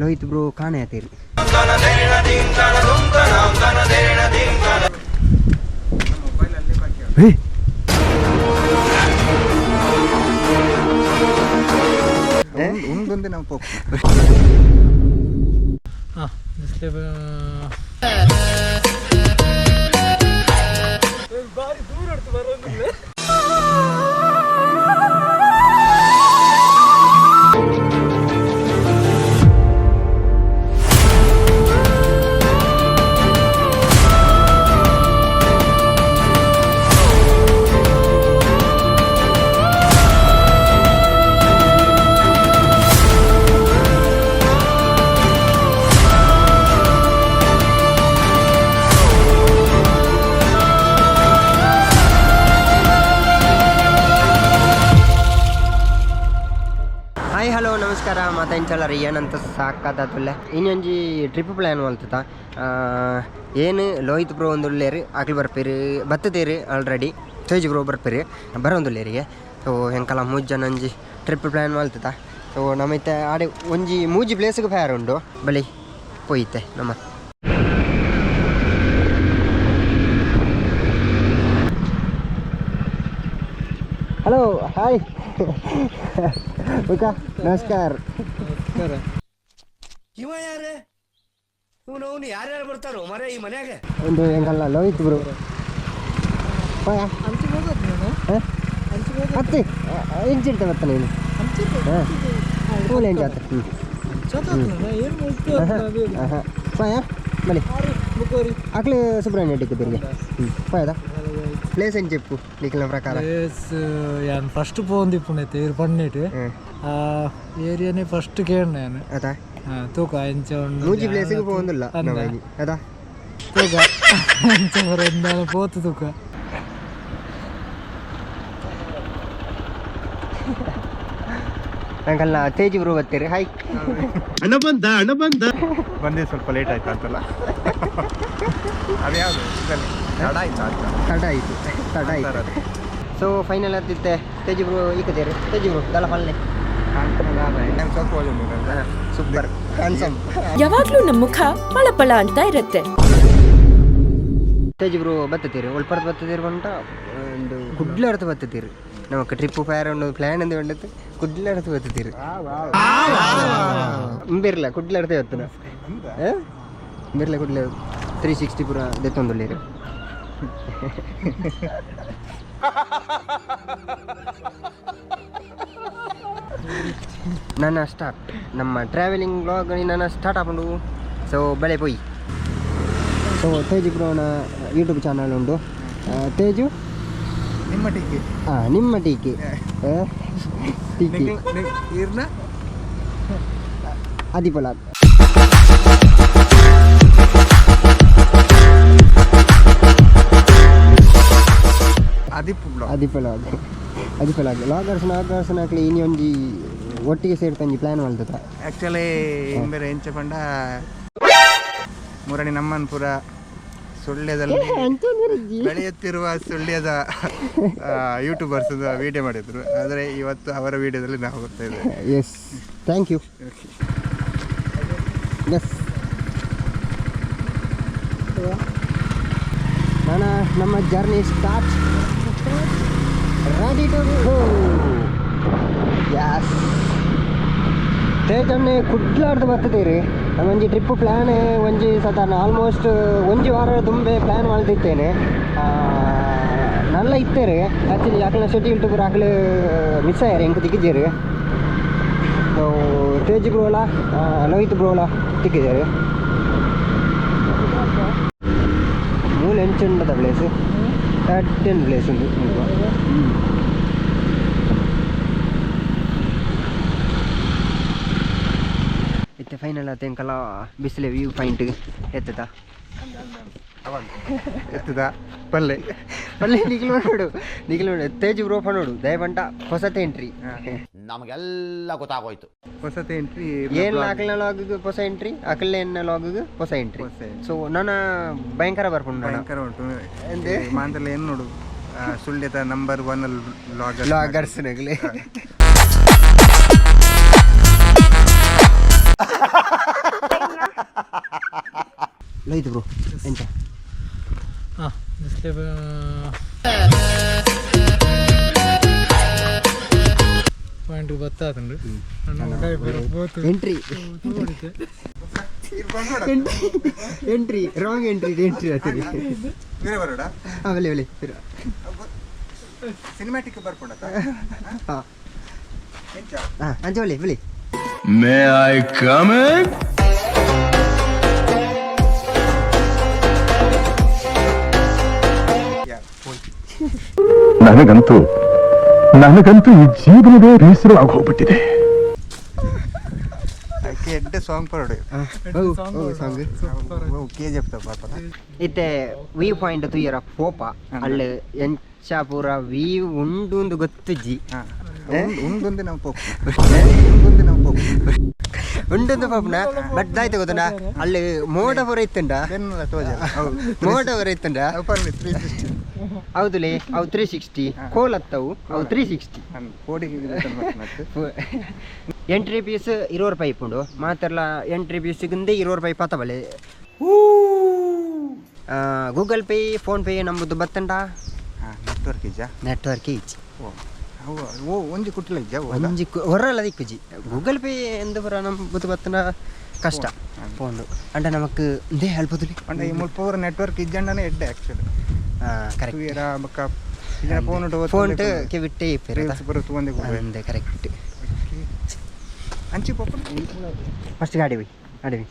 Lohith bro ಕಾಣೆ ಆತೀರಿ. ಒಂದೊಂದೇ ನಾವು ಬಾರಿ ದೂರ ಬರೋದಿಲ್ಲ. ಹಾಯ್ ಹಲೋ ನಮಸ್ಕಾರ ಮಾತಾಡ್ಸಲ್ಲ ಏನಂತ ಸಾಕಾದಲ್ಲ ಇನ್ನೊಂಜಿ ಟ್ರಿಪ್ ಪ್ಲ್ಯಾನ್ ಮಾಡ್ತದ ಏನು ಲೋಹಿತ್ ಬ್ರೋ ಒಂದುಳ್ಳೇರಿ ಆಗ್ಲಿ ಬರ್ಪೀರಿ ಬತ್ತದೇರಿ ಆಲ್ರೆಡಿ ತೇಜ್ ಬ್ರೋ ಬರ್ಪೀರಿ ಬರೋಂದುಳ್ಳೇರಿಗೆ. ಸೊ ಹೆಂಕಲ್ಲ ಮೂಜ್ ಜನ ಒಂಜಿ ಟ್ರಿಪ್ ಪ್ಲ್ಯಾನ್ ಮಾಡ್ತದ. ಸೊ ನಮ್ಮೈತೆ ಆಡೆ ಒಂಜಿ ಮೂಜಿ ಪ್ಲೇಸ್ಗೆ ಫೇರ್ ಉಂಡು ಬಳಿ ಪೋಯ್ತೆ ನಮ್ಮ. ಹಲೋ ಹಾಯ್ ನಮಸ್ಕಾರ. ಇವ ಯಾರೇ ಇವನು ಯಾರ್ಯಾರು ಬರ್ತಾರೋ ಮರೆ ಈ ಮನ್ಯಾಗ? ಒಂದು ಹೆಂಗಲ್ಲ ಲೋಹಿತ್ ಬ್ರೋ ಮತ್ತೆ ಎಂಚಿಡ್ತೆ ಬರ್ತಾನೆ ನೀನು ಎಂಜ್ ಆತ ಪಾಯ ಬಲಿ ಅಕ್ಲೆ ಸುಬ್ರಹ್ಮಣ್ಯ ರೆಡ್ಡಿಗೆ ತಿರುಗಿ ಪಾಯದ ಪ್ಲೇಸ್ ಏನು చెప్పు నీకు ప్రకారం. ప్లేస్ యాన్ ఫస్ట్ పోంది ఇప్పుడైతే ఇరు పన్నెట్ ఆ ఏరియానే ఫస్ట్ కేండి నేను అదా తూక ఎంచ మూజి ప్లేస్ కి పోందిಲ್ಲ ನಮಗೆ ಅదా ತೂಕ ಎಂಚ ಬರಂದಾಲ ಪೋತು ತೂಕ ಅಂಕಲ್ ತೇಜ್ ಬ್ರೋ ಬರ್ತೀರಿ. ಹಾಯ್ ಅಣ್ಣ ಬಂದ ಬಂದೆ ಸ್ವಲ್ಪ ಲೇಟ್ ಆಯ್ತು ಅಂತಲ್ಲ. ಅದ್ಯಾವುದು ತಡ ಆಯಿತು. ಸೊ ಫೈನಲ್ ಆಗ್ತಿತ್ತೆ ತೇಜ್ ಬ್ರೋ ಈಕದೇರಿ ತೇಜ್ ಬ್ರೋ ದಲ ಫಲ್ನೆ ಸೂಪರ್ ಹ್ಯಾಂಡ್ಸಮ್. ಯಾವಾಗ್ಲೂ ನಮ್ಮ ಮುಖ ಪಳಪಳ ಅಂತ ಇರುತ್ತೆ. ತೇಜ್ ಬ್ರೋ ಬತ್ತತೀರಿ ಒಳ್ಪರ್ದು ಬತ್ತತೀರಿ ಬಂಟ ಒಂದು ಕುಡ್ಲಡ್ತು ಬತ್ತತೀರಿ ನಮಕ್ ಟ್ರಿಪ್ ಫೇರ್ ಒಂದು ಪ್ಲಾನ್ ಎಂದು ಬಂಡತ್ತು ಕುಡ್ಲಡ್ತು ಬತ್ತತೀರಿ ಇಂಬಿರ್ಲ ಕುಡ್ಲಡ್ತೆ ಬತ್ತನ ಇಂಬಿರ್ಲ ಕುಡ್ಲ 360 ಪೂರ ದೆತ್ತೊಂದುಳ್ಳೇರಿ. ನನ್ನ ಸ್ಟಾರ್ಟ್ ನಮ್ಮ ಟ್ರಾವೆಲಿಂಗ್ ಬ್ಲಾಗ್ ನನ್ನ ಸ್ಟಾರ್ಟ್ ಹಾಕೊಂಡು. ಸೊ ಬೆಳೆ ಪೋಯಿ. ಸೊ ತೇಜ್ ಬ್ರೋನ ಯೂಟ್ಯೂಬ್ ಚಾನಲ್ ಉಂಟು ತೇಜು ನಿಮ್ಮ ಟೀಕೆ ನಿಮ್ಮ ಟೀಕೆ ಟೀಕೆ ಆದಿಪಲ ಆದಿಪಲಾಗ್ ಲಾಗರ್ಸ್ನ ಹಾಕ್ಲಿ ಇನ್ನೊಂದು ಒಟ್ಟಿಗೆ ಸೇರ್ಕೊಂಡಿ ಪ್ಲ್ಯಾನ್ ಮಾಡ್ತದ. ಆ್ಯಕ್ಚುಲಿ ಬೇರೆ ಎಂಚ ಪಂಡ ಮುರಣಿ ನಮ್ಮನ್ಪುರ ಸುಳ್ಯದಲ್ಲಿ ಬೆಳೆಯುತ್ತಿರುವ ಸುಳ್ಯದ ಯೂಟ್ಯೂಬರ್ಸ್ ವಿಡಿಯೋ ಮಾಡಿದ್ರು. ಆದರೆ ಇವತ್ತು ಅವರ ವಿಡಿಯೋದಲ್ಲಿ ನಾವು ಬರ್ತಾ ಇದ್ದೇವೆ. Yes thank you. ಎಸ್ ನಾನು ನಮ್ಮ journey start ready to go. ಯಾಸ್ ತೇಜನ್ನೇ ಕುಡ್ಲಾಡ್ದು ಬರ್ತದೀರಿ ಒಂಜಿ ಟ್ರಿಪ್ ಪ್ಲ್ಯಾನ್ ಒಂಜಿ ಸತ ಆಲ್ಮೋಸ್ಟ್ ಒಂಜಿ ವಾರ ತುಂಬೆ ಪ್ಲ್ಯಾನ್ ಮಾಡ್ತಿದ್ದೇನೆ. ನಲ್ಲ ಇತ್ತೇರಿ ಆ್ಯಕ್ಚುಲಿ ಯಾಕಲ ಶೆಡ್ಯೂಲ್ ಟು ಆಕಲು ಮಿಸ್ ಆಯ್ಯಾರ ಹೆಂಗೆ ತಿಕ್ಕಿದ್ದೀರಿ. ತೇಜ್ ಬ್ರೋಲ ಲೋಹಿತ್ ಬ್ರೋಲ ತಿಕ್ಕಿದ್ದಾರೆ. ಮೂಲ ಎಂಚುಂಡದ ಪ್ಲೇಸ್ 10 ಪ್ಲೇಸ್ ಉಂಟು. ಇತ್ತೆ ಫೈನಲ್ ಆತಂಕಲ್ಲ ಬಿಸಿಲೆ ವ್ಯೂ ಪಾಯಿಂಟ್ ಎತ್ತದ ಪಲ್ಲೆ ನಿಖಿಲ್ ನೋಡು ತೇಜ್ ಬ್ರೋ ನೋಡು ದಯಪಂಟ ಹೊಸತೆ ಎಂಟ್ರಿ ನಮಗೆಲ್ಲ ಗೊತ್ತಾಗೋಯ್ತು. ಹೊಸತೆ ಎಂಟ್ರಿ ಏನ್ ಅಕಲ್ನ ಲಾಗಿಗೆ ಹೊಸ ಎಂಟ್ರಿ ಅಕಲ್ನ ಲಾಗಿಗೆ ಹೊಸ ಎಂಟ್ರಿ. ಸೊ ನನ್ನ ಭಯಂಕರ ಬರ್ಕೊಂಡು ಭಯಂಕರ ಉಂಟು ಮಾಂತಲ್ಲ ಏನು ನೋಡು ಸುಳ್ಯದ ನಂಬರ್ 1 ಲಾಗರ್ಸ್ ನಗಲಿ ಲೋಹಿತ್ ಬ್ರೋ ಎಂತ ಹಾಂ ಡಿಸ್ಪ್ಲೇ ಪಾಯಿಂಟ್ ಗೊತ್ತಾತಂಡ್ರಿ ಎಂಟ್ರಿ ಎಂಟ್ರಿ ರಾಂಗ್ ಎಂಟ್ರಿ ಆಗ್ತದೆ ಬೇರೆ ಬರೋಡ ಆಮೇಲೆ ಹೇಳಿ ಸಿನಿಮ್ಯಾಟಿಕ್ ಬರ್ಕೊಂಡ ಹಾಂ ಹಾಂ ಅಂಚೆ ಬಳಿ ಬಳಿ ಮೇ ಐ ಕಮ್ ನನಗಂತೂ ಈ ಜೀವನವೇ ಬೇಸರವಾಗಿ ಹೋಗ್ಬಿಟ್ಟಿದೆ. ಎಡ್ಡೆ ಸಾಂಗ್ ಪರೋಡು ಸಾಂಗ್ KGF ಪಾಪ ಇತ್ತೆ ವ್ಯೂ ಪಾಯಿಂಟ್ ತುಯ್ಯರ ಪೋಪ ಅಲ್ಲಿ ಎಂಚಾಪುರ ವ್ಯೂ ಉಂಡು ಒಂದು ಗೊತ್ತಜ್ಜಿ ಉಂದೊಂದು ನಾವು ಪೋಪ್ ಉಂಡೊಂದು ಪಾಪನ ಬಟ್ ದಾಯ್ತು ಗೊತ್ತನ ಅಲ್ಲಿ ಮೋಡ ಹೊರ ಇತ್ತಂಡ ಮೋಡ ಹೊರ ಇತ್ತಂಡ ಹೌದುಲೇ ಅವು 360 ಕೋಲ್ ಹತ್ತವು ಅವು 360 ಕೋಡಿಗೆ ಎಂಟ್ರಿ ಪೀಸ್ 20 ರೂಪಾಯಿ ಇಪ್ಪುಂಡು ಮಾತೆಲ್ಲ ಎಂಟ್ರಿ ಪೀಸಿಗಿಂದ 20 ರೂಪಾಯಿ ಪತ್ತಬಲೆ ಗೂಗಲ್ ಪೇ ಫೋನ್ ಪೇ ನಮ್ಮದು ಬತ್ತಂಡ ನೆಟ್ವರ್ಕ್ ಇಜ್ಜ ನೆಟ್ವರ್ಕ್ ಈಚ್ ಓ ಒಂಜಿ ಕುಟ್ಟಿಲ ಇಜ್ಜ ಒಂಜಿ ಹೊರಲ್ಲ ದಿಕ್ಕುಜಿ ಗೂಗಲ್ ಪೇ ಎಂದ ಬರ ನಮ್ಮದು ಬತ್ತಂಡ ಕಷ್ಟ ಫೋನ್ ಅಂಡ ನಮಕ್ ದೇ ಹೇಳ್ಬೋದುಲಿ ಅಂಡ ಈ ಮುಲ್ಪ ಪೂರ ನೆಟ್ವರ್ಕ್ ಇಜ್ಜಂಡನೆ ಎಡ್ಡೆ ಆಕ್ಚುಲಿ ಕರೆಕ್ಟ್ ತುಯರ ಬಕ್ಕ ಇದರ ಫೋನ್ ಕೆ ಬಿಟ್ಟೆ ಇಪ್ಪೆರ ಬರುತ್ತು ಒಂದೇ ಅಂದೆ ಕರೆಕ್ಟ್ ಅಂಚಿ ಪಾಪ ಫಸ್ಟ್ ಗಾಡಿ ಹೋಯ್ ಗಾಡಿ ಹೋಯ್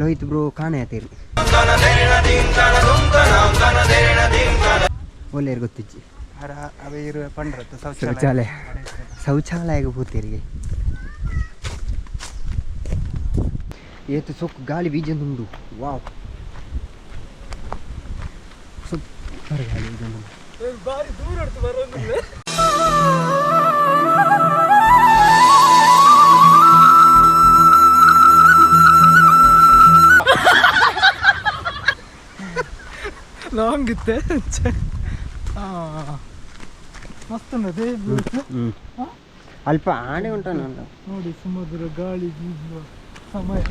ಲೋಹಿತ್ ಬ್ರೋ ಕಾಣೆ ಆತೀರಿ ಒಳ್ಳೆಯರು ಗೊತ್ತಿಜ್ಜಿ ಅವೇ ಇರುವ ಪಂಡ್ರತ್ತು ಶೌಚಾಲಯಗೆ ಹೋಗ್ತೀರಿಗೆ ಏತು ಸೊಕ್ಕು ಗಾಳಿ ಬೀಜಂದುಂಡು ವಾವ್ ಸೂಪರ್ ಗಾಳಿ ಬೀಜಂದುಂಡು ಲಾಂಗ್ ಇತ್ತೆ ಮಸ್ತ್ ಉಂಟದೆ ಅಲ್ಪ ಆಣೆ ಉಂಟ ನಾನು ನೋಡಿ ಸಮುದ್ರ ಗಾಳಿ ಬೀಸುವ ಸಮಯ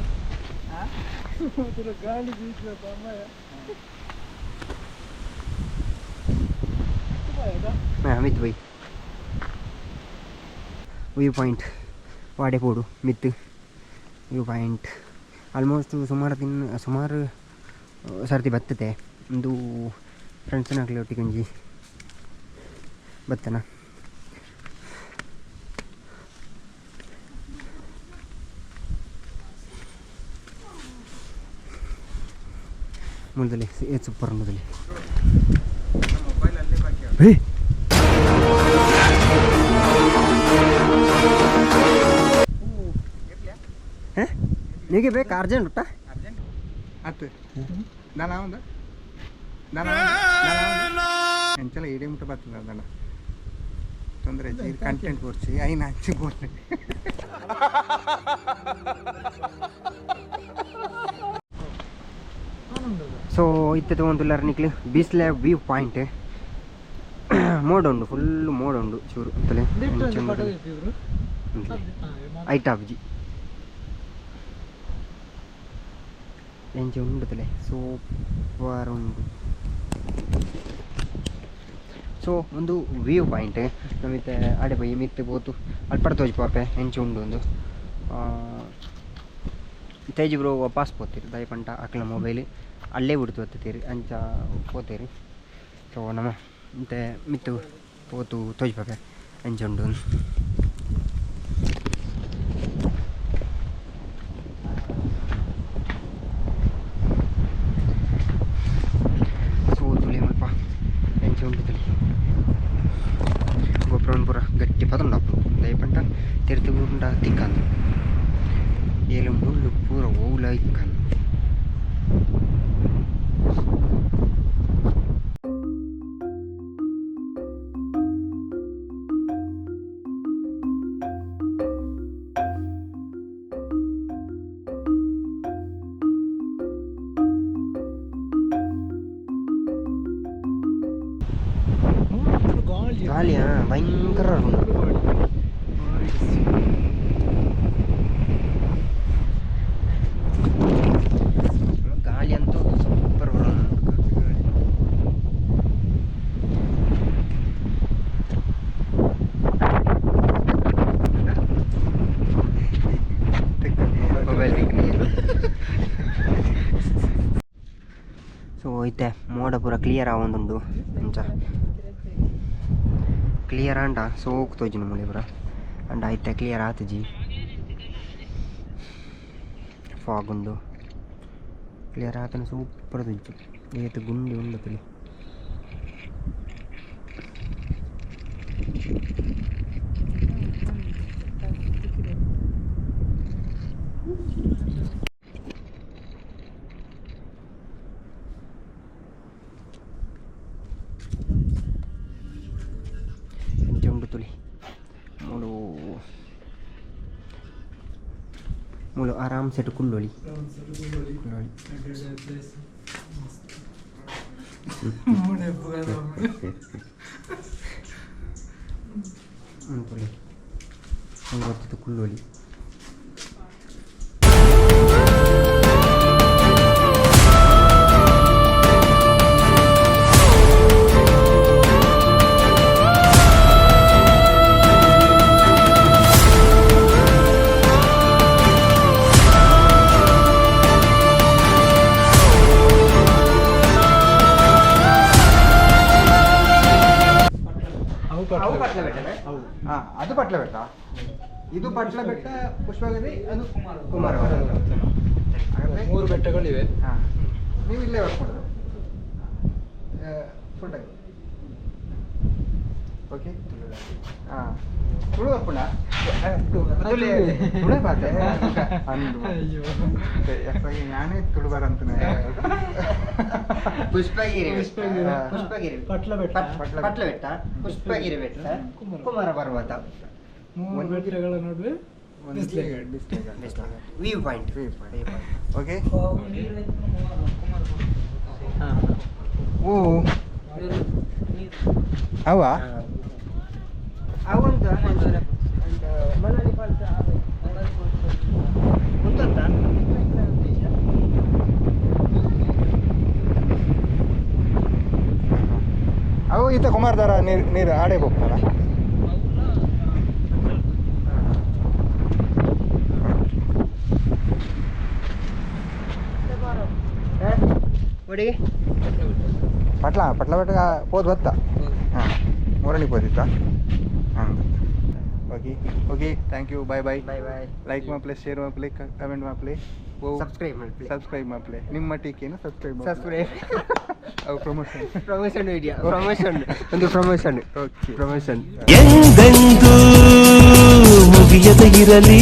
ಸಮುದ್ರ ಗಾಳಿ ಬೀಸುವ ಸಮಯ ಮಿತ್ ಬೈ ವ್ಯೂ ಪಾಯಿಂಟ್ ವಾಡೆಪೋಡು ಮಿತ್ ವ್ಯೂ ಪಾಯಿಂಟ್ ಆಲ್ಮೋಸ್ಟ್ ಸುಮಾರು ಸರ್ತಿ ಬರ್ತದೆ ಒಂದು ಫ್ರೆಂಡ್ಸ್ನ ಆಗಲಿ ಒಟ್ಟಿಗೆ ಒಂಜಿ ಬತ್ತನ ಮುಳ್ದಲ್ಲಿ ಸೂಪರ್ ಮುಳ್ದಲ್ಲಿ ನಿಮಗೆ ಬೇಕಾ ಅರ್ಜೆಂಟ್ ಊಟ ಆತು ನಾನು ಒಂದು ಎಂಚಲ ಇಡೀ ಮುಟ್ಟ ಬರ್ತದೆ ಅದನ್ನ ತೊಂದರೆ ಕಂಟೆಂಟ್ ಕೊಡ್ಸಿ ಐನ ಹಂಚಿ ಬೋರ್ನೆ ಸೊ ಇತ್ತೆ ಒಂದು ನಿಕ್ಲಿ ಬಿಸ್ಲೆ ವ್ಯೂ ಪಾಯಿಂಟ್ ಮೋಡ ಉಂಡು ಫುಲ್ ಮೋಡ ಉಂಡು ಚೂರು ಅಂತಲೇ ಐಟ್ ಆಫ್ ಜಿ ಎಂಚೆ ಉಂಡುತ್ತಲೆ ಸೂಪರ್ ಉಂಡು ಸೊ ಒಂದು view point ನಮಿತ್ತೆ ಆಡೆ by ಮಿತ್ತೆ both ಅಲ್ಪಡ Toj ಎಂಚೆ ಉಂಡು ಒಂದು ತೇಜ್ ಬ್ರೋ ವಾಪಸ್ ಪೋತೀರಿ ದಯಪಂಟ ಅಕ್ಲ ಮೊಬೈಲ್ ಅಲ್ಲೇ ಬಿಡ್ತು ಹತ್ತೀರಿ ಅಂಚ ಪೋತೀರಿ ಸೊ ನಮ್ಮ ಮತ್ತೆ ಮಿತ್ತು ಪೋತು ತೋಜ್ ಎಂಚೆ ಉಂಡು గొప్పపూర గట్టి పదన్నప్పుడు దయపంట తిరుతుకుండా తిక్కాను ఏలం ముళ్ళు పూర ఓవులా ఇక్కాను ಗಾಳಿ ಭಯಂಕರ ಗಾಳಿ ಅಂತೂ ಸೂಪರ್ ಬರೋದು. ಸೊ ಐತೆ ಮೋಡ ಪೂರ ಕ್ಲಿಯರ್ ಆವೊಂದುಂಡು ಅಂಚ ಕ್ಲಿಯರ್ ಅಂಡ ಸೋಕ್ ತೋಜಿನ ಮುಳಿ ಪೂರ ಅಂಡ ಐತೆ ಕ್ಲಿಯರ್ ಆತಜಿ ಫಾಗ್ ಉಂಡು ಕ್ಲಿಯರ್ ಆತನ ಸೂಪರ್ ತುಜ್ಜು ಏತು ಗುಂಡಿ ಉಂಡು ತುಳಿ ಉಂಡು ತುಳಿ ಮೂಳು ಮೂಳು ಆರಾಮ್ ಸೆಟ್ ಕುಲ್ಲೊಳಿ ತುಳಿ ಒಂದು ಹೊತ್ತಿತ್ತು ಕುಲ್ಲೊಳಿ ಅದು ಪಟ್ಲ ಬೆಟ್ಟ, ಇದು ಪಟ್ಲ ಬೆಟ್ಟ, ಪುಷ್ಪಗಿರಿ, ಅದು ಕುಮಾರ. 3 ಬೆಟ್ಟಗಳಿವೆ. ಹಾಂ, ನೀವು ಇಲ್ಲೇ ವರ್ಕ್ ಮಾಡೋದು ಫುಲ್ ಟೈಮ್. ಓಕೆ, ಹಾಂ ತುಳು ವರ್ಪುಣ ತುಳು ಪಾತೆ ಅಂದು ನಾನೇ ತುಳು ಬರಂತಾನೆ. ಪುಷ್ಪಗಿರಿ ಪಟ್ಲ ಬೆಟ್ಟ, ಪಟ್ಲ ಬೆಟ್ಟ, ಪುಷ್ಪಗಿರಿ ಬೆಟ್ಟ, ಕುಮಾರ ಪರ್ವತ, 3 ಬೆಟ್ಟಗಳ ನಡುವೆ ವ್ಯೂ ಪಾಯಿಂಟ್. ಓಕೆ. ಓ ಅವ ಅವಂತ ಮನಾಲಿ ಫಾಲ್ಸ್ ಗೊತ್ತಂತ ಅವು ಈತ ಕುಮಾರಧಾರ ನೀರು ಆಡೇ ಹೋಗ್ತಾರ. ಒಡಿಗೆ ಪಟ್ಲ ಬೆಟ್ಟ ಹೋದ್ ಹೊತ್ತ. ಹಾಂ, ಮೂರನಿಗೆ ಹೋದಿತ್ತ. ಹಾಂ, okay thank you. Bye like ಮಾಡ್ಪ್ಲೆ, ಶೇರ್ ಮಾಡ್ಪ್ಲೆ, ಕಮೆಂಟ್ ಮಾಡ್ಪ್ಲೆ, ಸಬ್ಸ್ಕ್ರೈಬ್ ಮಾಡ್ಪ್ಲೆ. ನಿಮ್ಮ ಟೀಕೇನು ಸಬ್ಸ್ಕ್ರೈಬ್ ಅವು ಪ್ರಮೋಷನ್ ವಿಡಿಯೋ ಒಂದು ಪ್ರಮೋಷನ್. ಎಂದೆಂದೂ ಮುಗಿಯದ ಇರಲಿ